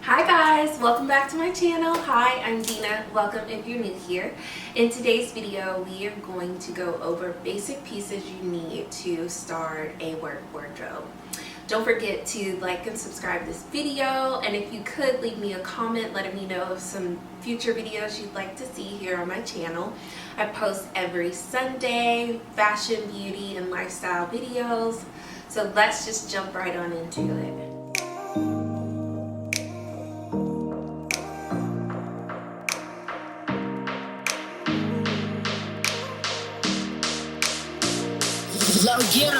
Hi guys, welcome back to my channel. Hi, I'm Dina. Welcome if you're new here. In today's video, we are going to go over basic pieces you need to start a work wardrobe. Don't forget to like and subscribe this video, and if you could leave me a comment letting me know of some future videos you'd like to see here on my channel. I post every Sunday fashion, beauty, and lifestyle videos. So let's just jump right on into it. Get 'em.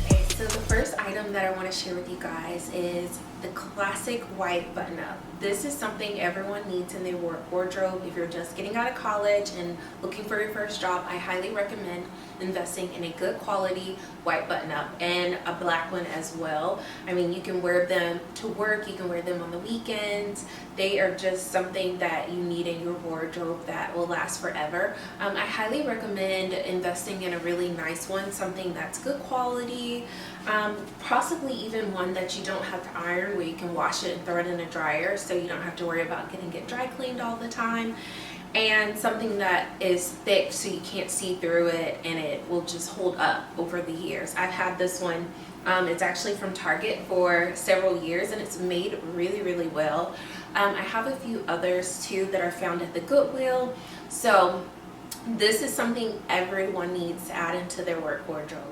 Okay, so the first item that I want to share with you guys is the classic white button-up. This is something everyone needs in their work wardrobe. If you're just getting out of college and looking for your first job, I highly recommend investing in a good quality white button-up and a black one as well. I mean, you can wear them to work, you can wear them on the weekends. They are just something that you need in your wardrobe that will last forever. I highly recommend investing in a really nice one, something that's good quality, possibly even one that you don't have to iron, where you can wash it and throw it in a dryer so you don't have to worry about getting it dry cleaned all the time. And something that is thick so you can't see through it and it will just hold up over the years. I've had this one, it's actually from Target for several years and it's made really well. I have a few others too that are found at the Goodwill. So this is something everyone needs to add into their work wardrobe.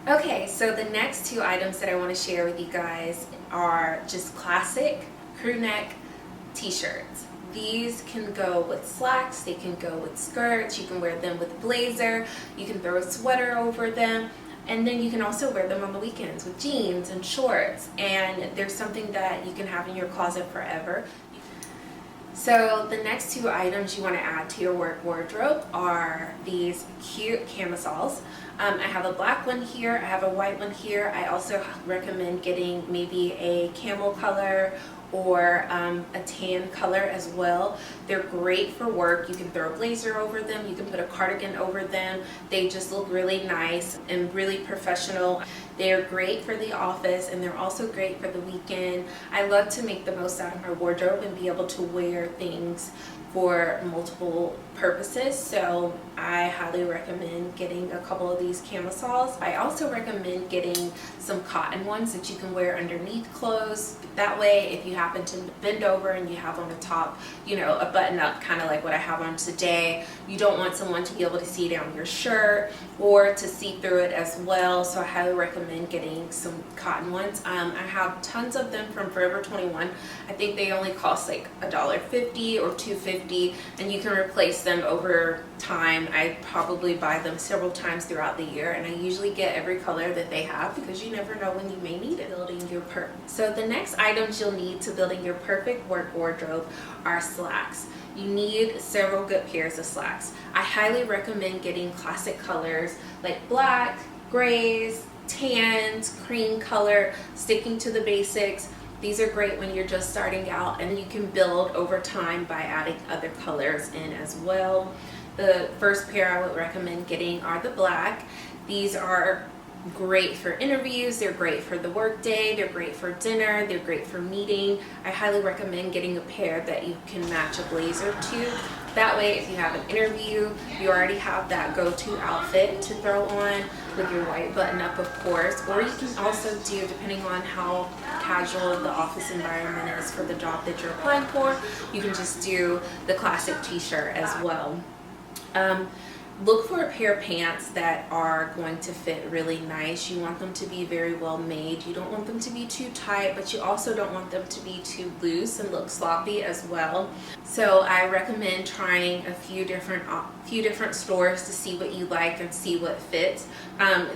Okay, so the next two items that I want to share with you guys are just classic crewneck t-shirts. These can go with slacks, they can go with skirts, you can wear them with a blazer, you can throw a sweater over them, and then you can also wear them on the weekends with jeans and shorts, and there's something that you can have in your closet forever. So the next two items you want to add to your work wardrobe are these cute camisoles. I have a black one here, I have a white one here. I also recommend getting maybe a camel color or a tan color as well. They're great for work. You can throw a blazer over them, you can put a cardigan over them. They just look really nice and really professional. They're great for the office and they're also great for the weekend. I love to make the most out of my wardrobe and be able to wear things for multiple purposes, so I highly recommend getting a couple of these camisoles. I also recommend getting some cotton ones that you can wear underneath clothes. That way, if you happen to bend over and you have on the top, you know, a button up, kind of like what I have on today, you don't want someone to be able to see down your shirt or to see through it as well. So I highly recommend getting some cotton ones. I have tons of them from Forever 21. I think they only cost like $1.50 or $2.50, and you can replace them over time. I probably buy them several times throughout the year, and I usually get every color that they have because you never know when you may need it. Building your So the next items you'll need to building your perfect work wardrobe are slacks. You need several good pairs of slacks. I highly recommend getting classic colors like black, grays, tans, cream color, sticking to the basics. These are great when you're just starting out, and you can build over time by adding other colors in as well. The first pair I would recommend getting are the black. These are great for interviews, they're great for the work day, they're great for dinner, they're great for meeting. I highly recommend getting a pair that you can match a blazer to. That way, if you have an interview, you already have that go-to outfit to throw on with your white button-up, of course. Or you can also do, depending on how casual the office environment is for the job that you're applying for, you can just do the classic t-shirt as well. Look for a pair of pants that are going to fit really nice. You want them to be very well made. You don't want them to be too tight, but you also don't want them to be too loose and look sloppy as well. So I recommend trying a few different stores to see what you like and see what fits.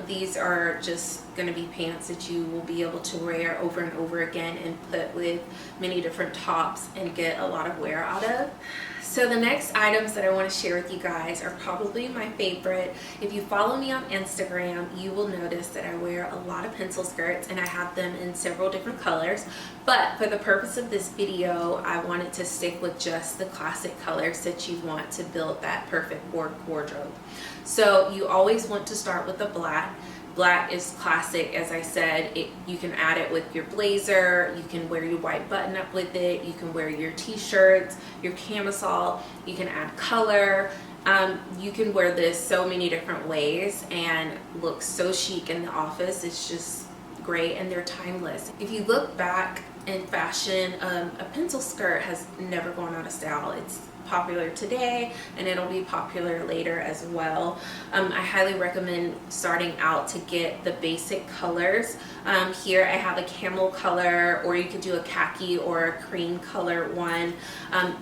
These are just going to be pants that you will be able to wear over and over again and put with many different tops and get a lot of wear out of. So the next items that I want to share with you guys are probably my favorite. If you follow me on Instagram, you will notice that I wear a lot of pencil skirts, and I have them in several different colors. But for the purpose of this video, I wanted to stick with just the classic colors that you want to build that perfect work wardrobe. So you always want to start with a black. Black is classic, as I said. You can add it with your blazer, you can wear your white button up with it, you can wear your t-shirts, your camisole, you can add color. You can wear this so many different ways and look so chic in the office. It's just great, and they're timeless. If you look back in fashion, a pencil skirt has never gone out of style. It's popular today and it'll be popular later as well. I highly recommend starting out to get the basic colors. Here I have a camel color, or you could do a khaki or a cream color one.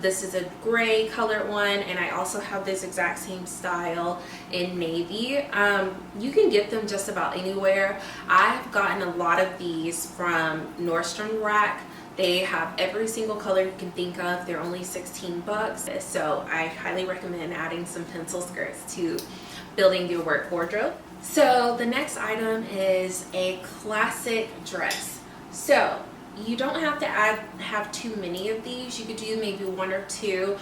This is a gray color one, and I also have this exact same style in navy. You can get them just about anywhere. I've gotten a lot of these from Nordstrom Rack. They have every single color you can think of. They're only 16 bucks. So I highly recommend adding some pencil skirts to building your work wardrobe. So the next item is a classic dress. So you don't have to have too many of these. You could do maybe one or two.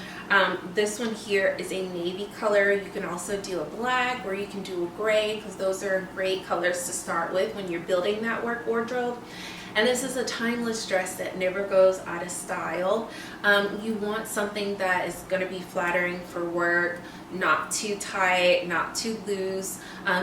This one here is a navy color. You can also do a black, or you can do a gray, because those are great colors to start with when you're building that work wardrobe. And this is a timeless dress that never goes out of style. You want something that is going to be flattering for work, not too tight, not too loose.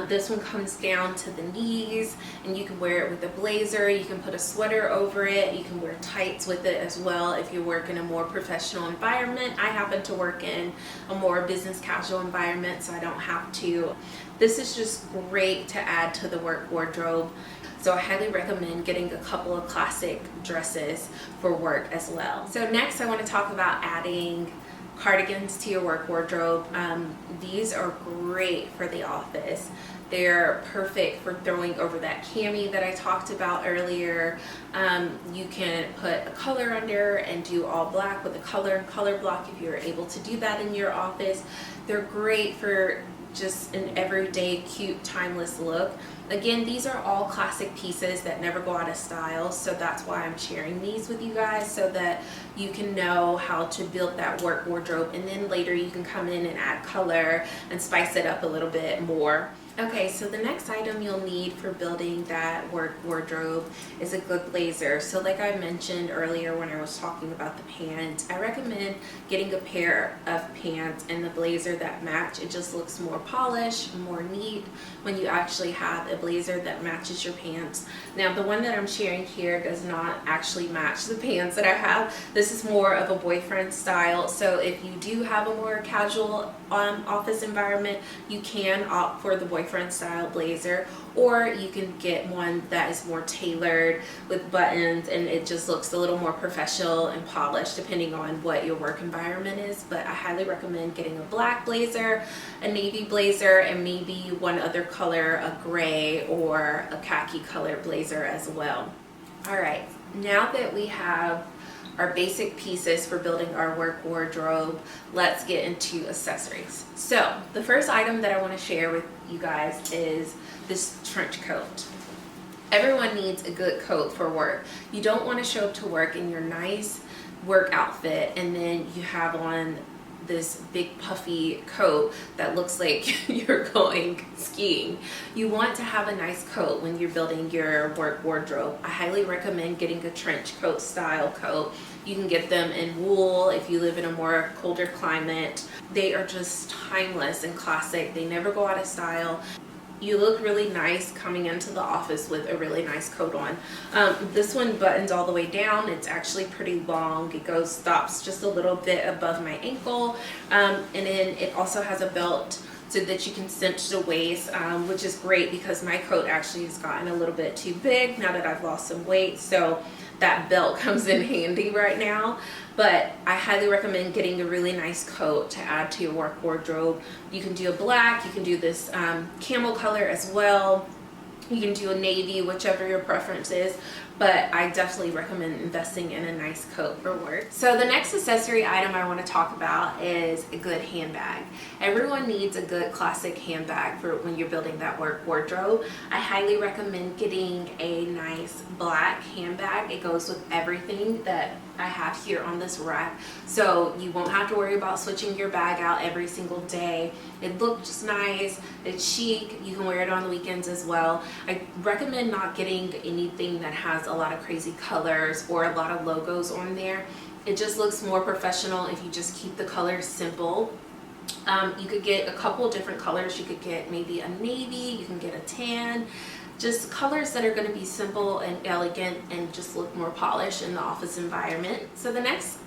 This one comes down to the knees, and you can wear it with a blazer. You can put a sweater over it. You can wear tights with it as well if you work in a more professional environment. I happen to work in a more business casual environment, so I don't have to. This is just great to add to the work wardrobe. So I highly recommend getting a couple of classic dresses for work as well. So next I want to talk about adding cardigans to your work wardrobe. These are great for the office. They're perfect for throwing over that cami that I talked about earlier. You can put a color under and do all black with a color and color block if you're able to do that in your office. They're great for just an everyday cute timeless look. Again, these are all classic pieces that never go out of style, so that's why I'm sharing these with you guys, so that you can know how to build that work wardrobe, and then later you can come in and add color and spice it up a little bit more. Okay, so the next item you'll need for building that work wardrobe is a good blazer. So like I mentioned earlier when I was talking about the pants, I recommend getting a pair of pants and the blazer that match. It just looks more polished, more neat when you actually have a blazer that matches your pants. Now the one that I'm sharing here does not actually match the pants that I have. This is more of a boyfriend style, so if you do have a more casual office environment, you can opt for the boyfriend style blazer, or you can get one that is more tailored with buttons, and it just looks a little more professional and polished depending on what your work environment is. But I highly recommend getting a black blazer, a navy blazer, and maybe one other color, a gray or a khaki color blazer as well. All right, now that we have our basic pieces for building our work wardrobe, let's get into accessories. So the first item that I want to share with you guys is this trench coat. Everyone needs a good coat for work. You don't want to show up to work in your nice work outfit and then you have on this big puffy coat that looks like you're going skiing. You want to have a nice coat when you're building your work wardrobe. I highly recommend getting a trench coat style coat. You can get them in wool if you live in a more colder climate. They are just timeless and classic. They never go out of style. You look really nice coming into the office with a really nice coat on. This one buttons all the way down. It's actually pretty long. It stops just a little bit above my ankle. And then it also has a belt so that you can cinch the waist, which is great because my coat actually has gotten a little bit too big now that I've lost some weight. So that belt comes in handy right now. But I highly recommend getting a really nice coat to add to your work wardrobe. You can do a black, you can do this camel color as well. You can do a navy, whichever your preference is, but I definitely recommend investing in a nice coat for work. So the next accessory item I want to talk about is a good handbag. Everyone needs a good classic handbag for when you're building that work wardrobe. I highly recommend getting a nice black handbag. It goes with everything that I have here on this rack, so you won't have to worry about switching your bag out every single day. It looks nice, It's chic. You can wear it on the weekends as well. I recommend not getting anything that has a lot of crazy colors or a lot of logos on there. It just looks more professional if you just keep the colors simple. You could get a couple different colors. You could get maybe a navy, you can get a tan, just colors that are going to be simple and elegant and just look more polished in the office environment. So the next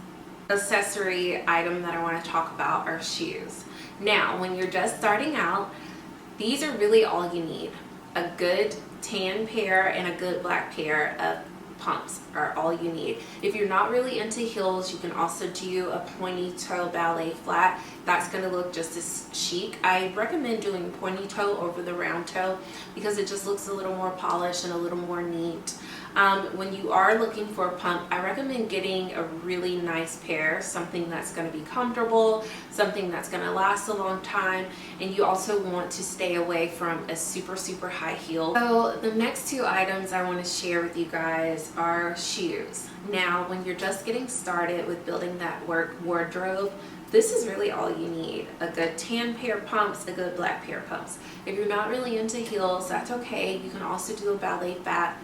accessory item that I want to talk about are shoes. Now, when you're just starting out, these are really all you need. A good tan pair and a good black pair of pumps are all you need. If you're not really into heels, you can also do a pointy toe ballet flat. That's going to look just as chic. I recommend doing pointy toe over the round toe because it just looks a little more polished and a little more neat. When you are looking for a pump, I recommend getting a really nice pair, something that's going to be comfortable, something that's going to last a long time, and you also want to stay away from a super high heel. So the next two items I want to share with you guys are shoes. Now, when you're just getting started with building that work wardrobe, this is really all you need. A good tan pair of pumps, a good black pair of pumps. If you're not really into heels, that's okay. You can also do a ballet flat.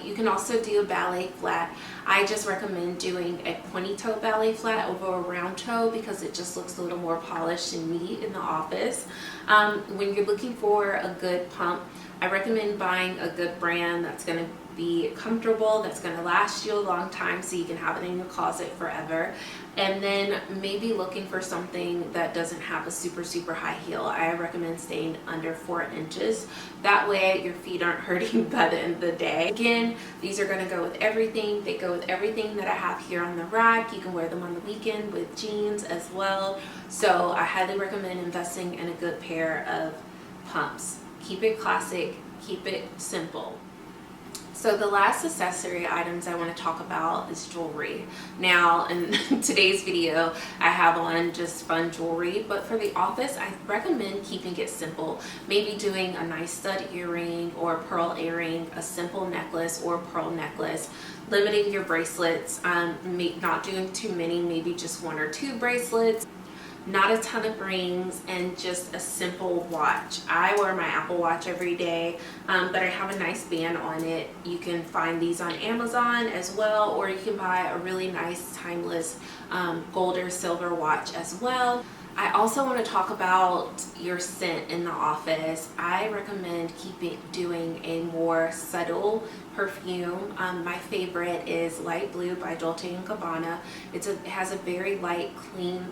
You can also do a ballet flat. I just recommend doing a pointy toe ballet flat over a round toe because it just looks a little more polished and neat in the office. When you're looking for a good pump, I recommend buying a good brand that's going to be comfortable, that's going to last you a long time so you can have it in your closet forever. And then maybe looking for something that doesn't have a super high heel. I recommend staying under 4 inches. That way your feet aren't hurting by the end of the day. Again, these are going to go with everything. They go with everything that I have here on the rack. You can wear them on the weekend with jeans as well. So I highly recommend investing in a good pair of pumps. Keep it classic, keep it simple. So the last accessory items I want to talk about is jewelry. Now, in today's video, I have on just fun jewelry, but for the office, I recommend keeping it simple. Maybe doing a nice stud earring or a pearl earring, a simple necklace or pearl necklace. Limiting your bracelets, not doing too many, maybe just 1 or 2 bracelets. Not a ton of rings, and just a simple watch. I wear my Apple Watch every day, but I have a nice band on it. You can find these on Amazon as well, or you can buy a really nice timeless gold or silver watch as well. I also want to talk about your scent in the office. I recommend doing a more subtle perfume. My favorite is Light Blue by Dolce & Gabbana. It has a very light, clean,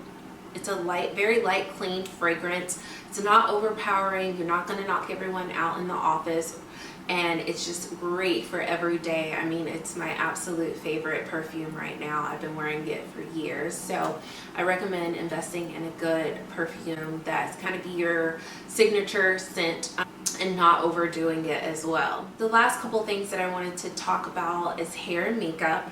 very light, clean fragrance. It's not overpowering. You're not going to knock everyone out in the office, and it's just great for every day. I mean, it's my absolute favorite perfume right now. I've been wearing it for years, so I recommend investing in a good perfume that's kind of be your signature scent and not overdoing it as well. The last couple things that I wanted to talk about is hair and makeup.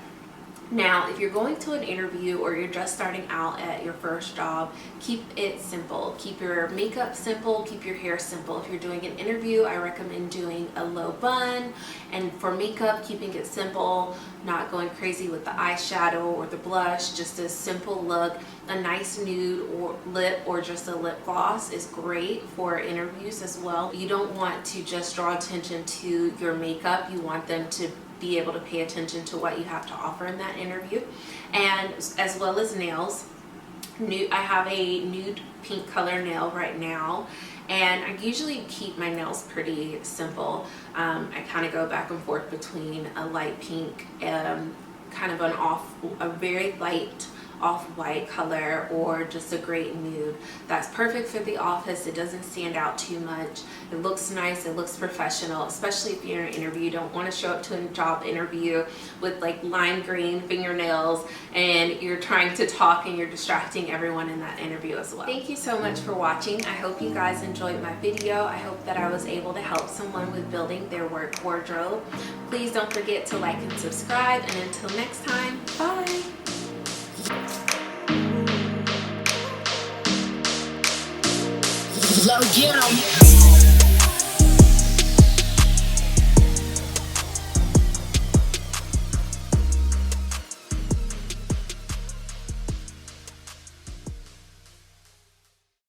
Now, if you're going to an interview or you're just starting out at your first job, keep it simple. Keep your makeup simple, keep your hair simple. If you're doing an interview, I recommend doing a low bun, and for makeup, keeping it simple, not going crazy with the eyeshadow or the blush, just a simple look. A nice nude or lip or just a lip gloss is great for interviews as well. You don't want to just draw attention to your makeup. You want them to be able to pay attention to what you have to offer in that interview, and as well as nails. I have a nude pink color nail right now, and I usually keep my nails pretty simple. I kind of go back and forth between a light pink, kind of a very light off-white color, or just a great nude. That's perfect for the office. It doesn't stand out too much. It looks nice, it looks professional, especially if you're in an interview. You don't want to show up to a job interview with like lime green fingernails and you're trying to talk and you're distracting everyone in that interview as well. Thank you so much for watching. I hope you guys enjoyed my video. I hope that I was able to help someone with building their work wardrobe. Please don't forget to like and subscribe, and until next time, bye. Low, get 'em.